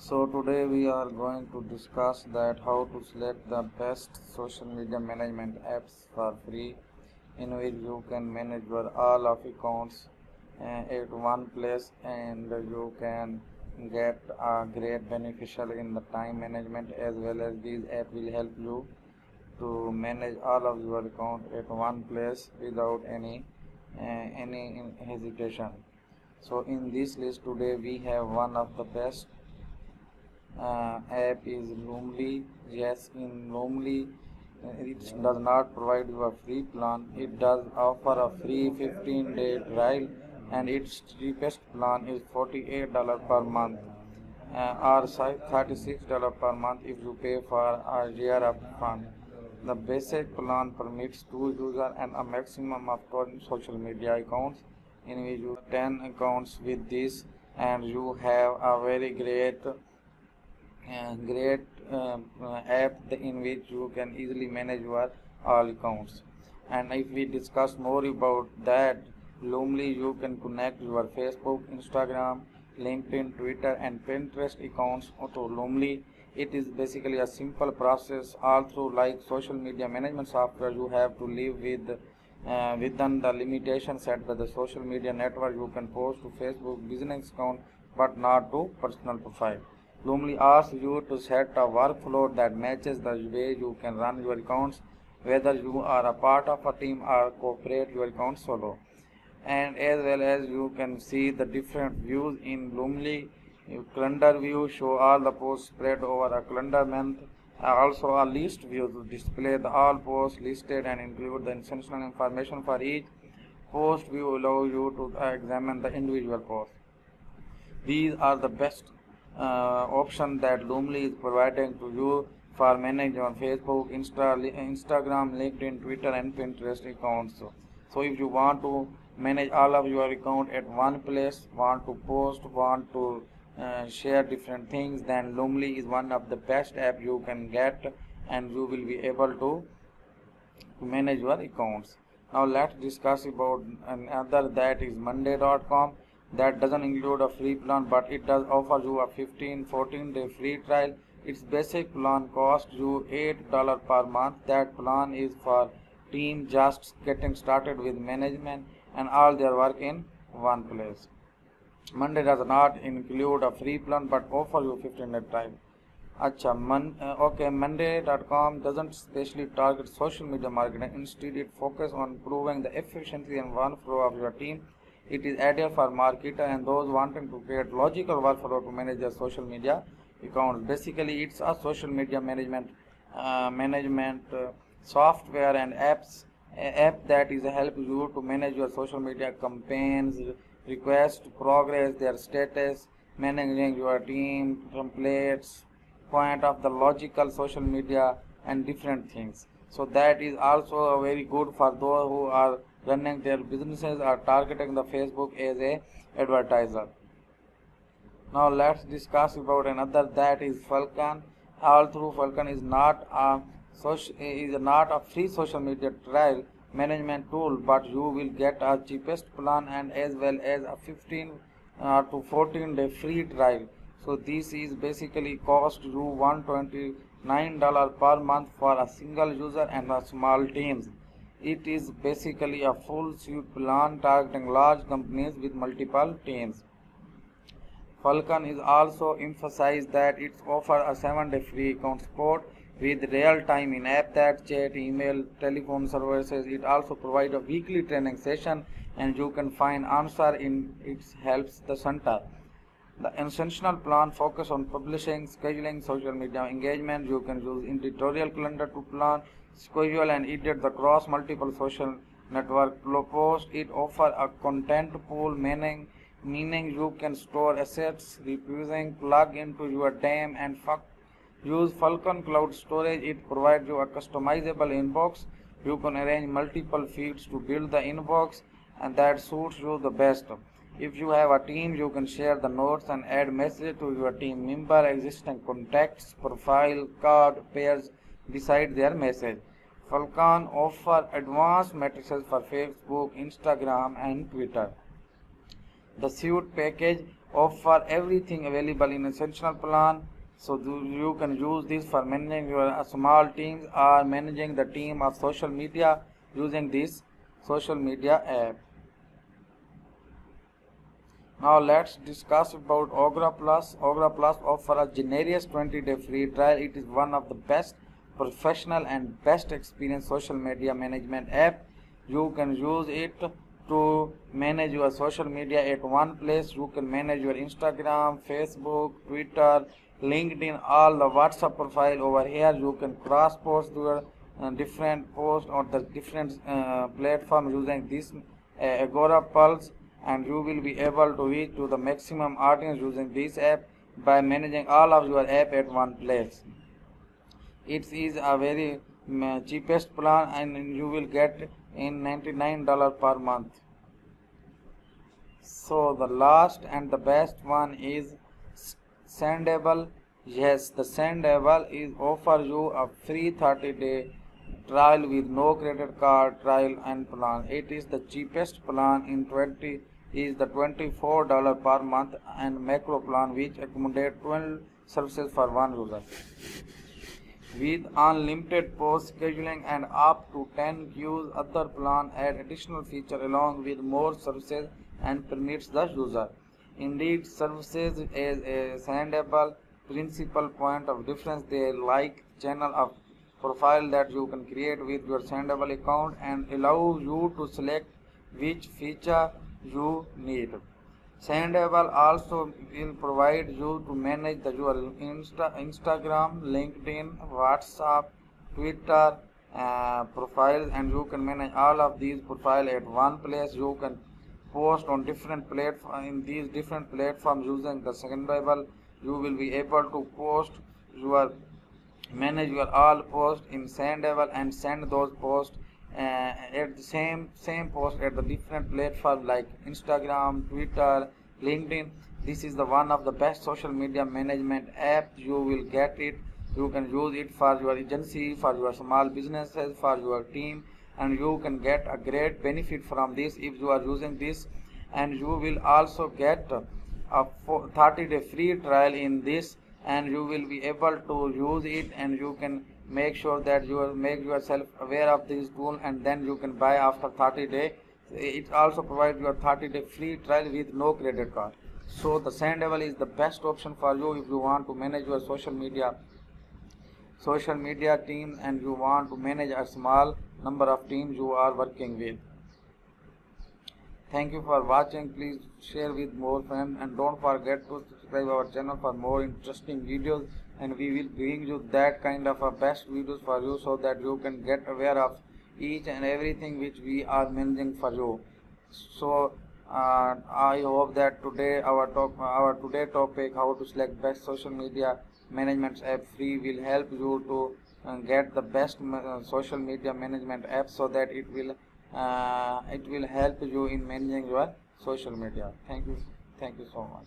So today we are going to discuss that how to select the best social media management apps for free in which you can manage your all of accounts at one place, and you can get a great beneficial in the time management, as well as these app will help you to manage all of your account at one place without any hesitation. So in this list today we have one of the best app is Loomly. Yes, in Loomly, it does not provide you a free plan. It does offer a free 15-day trial, and its cheapest plan is $48 per month, or $36 per month if you pay for a year upfront. The basic plan permits two users and a maximum of 10 social media accounts, in which you 10 accounts with this, and you have a very great app in which you can easily manage your all accounts. And if we discuss more about that, Loomly, you can connect your Facebook, Instagram, LinkedIn, Twitter and Pinterest accounts to Loomly. It is basically a simple process all through like social media management software. You have to live within the limitations set by the social media network. You can post to Facebook business account but not to personal profile. Loomly asks you to set a workflow that matches the way you can run your accounts, whether you are a part of a team or cooperate your account solo. And as well as you can see the different views in Loomly. Calendar view show all the posts spread over a calendar month. Also a list view to display the all posts listed and include the essential information for each post. View allow you to examine the individual post. These are the best option that Loomly is providing to you for managing on Facebook, Instagram, LinkedIn, Twitter and Pinterest accounts. So if you want to manage all of your account at one place, want to post, want to share different things, then Loomly is one of the best app you can get, and you will be able to manage your accounts. Now let's discuss about another, that is Monday.com. That doesn't include a free plan, but it does offer you a 14-day free trial. Its basic plan costs you $8 per month. That plan is for team just getting started with management and all their work in one place. Monday does not include a free plan but offer you 15-day trial. Monday.com doesn't specially target social media marketing. Instead, it focuses on improving the efficiency and workflow of your team. It is ideal for marketers and those wanting to create logical workflow to manage their social media accounts. Basically, it's a social media management software and app that is help you to manage your social media campaigns, request, progress, their status, managing your team, templates, point of the logical social media and different things. So that is also very good for those who are running their businesses or targeting the Facebook as a advertiser. Now let's discuss about another, that is Falcon. Although Falcon is not a free social media trial management tool, but you will get a cheapest plan and as well as a 15 to 14-day free trial. So this is basically cost you $129 per month for a single user and a small teams. It is basically a full suite plan targeting large companies with multiple teams. Falcon is also emphasized that it offers a 7-day free account support with real-time in-app chat, email, telephone services. It also provides a weekly training session and you can find answer in its helps the center. The essential plan focus on publishing, scheduling, social media engagement. You can use editorial calendar to plan, schedule and edit the cross multiple social network post. It offers a content pool, meaning you can store assets, repurposing, plug into your DAM and use Falcon Cloud Storage. It provides you a customizable inbox. You can arrange multiple feeds to build the inbox and that suits you the best. If you have a team, you can share the notes and add messages to your team member, existing contacts, profile, card, pairs beside their message. Falcon offers advanced matrices for Facebook, Instagram and Twitter. The suite package offer everything available in essential plan. So you can use this for managing your small teams or managing the team of social media using this social media app. Now let's discuss about Ogra Plus. Ogra Plus offers a generous 20-day free trial. It is one of the best professional and best experience social media management app. You can use it to manage your social media at one place. You can manage your Instagram, Facebook, Twitter, LinkedIn, all the WhatsApp profile over here. You can cross post your different posts on the different platforms using this Agora Pulse, and you will be able to reach to the maximum audience using this app by managing all of your app at one place. It is a very cheapest plan, and you will get in $99 per month. So the last and the best one is Sendable. Yes, the Sendable is offer you a free 30-day trial with no credit card trial and plan. It is the cheapest plan in the $24 per month and macro plan, which accommodate 12 services for one user. With unlimited post scheduling and up to 10 queues, other plan add additional feature along with more services and permits the user. Indeed, services is a Sendable principal point of difference. They like channel of profile that you can create with your Sendable account and allow you to select which feature you need. Sendable also will provide you to manage your Instagram, LinkedIn, WhatsApp, Twitter profiles, and you can manage all of these profiles at one place. You can post on different platforms in these different platforms using the Sendable. You will be able to manage your all posts in Sendable and send those posts at the same post at the different platforms like Instagram, Twitter, LinkedIn. This is the one of the best social media management app. You will get it. You can use it for your agency, for your small businesses, for your team, and you can get a great benefit from this if you are using this. And you will also get a 30-day free trial in this, and you will be able to use it, and you can make sure that you make yourself aware of this tool, and then you can buy after 30 days. It also provides your 30-day free trial with no credit card. So the Sendable is the best option for you if you want to manage your social media team and you want to manage a small number of teams you are working with. Thank you for watching. Please share with more friends and don't forget to subscribe our channel for more interesting videos, and we will bring you that kind of a best videos for you so that you can get aware of each and everything which we are managing for you. So I hope that today our today topic, how to select best social media management app free, will help you to get the best social media management app, so that it will help you in managing your social media. Thank you so much.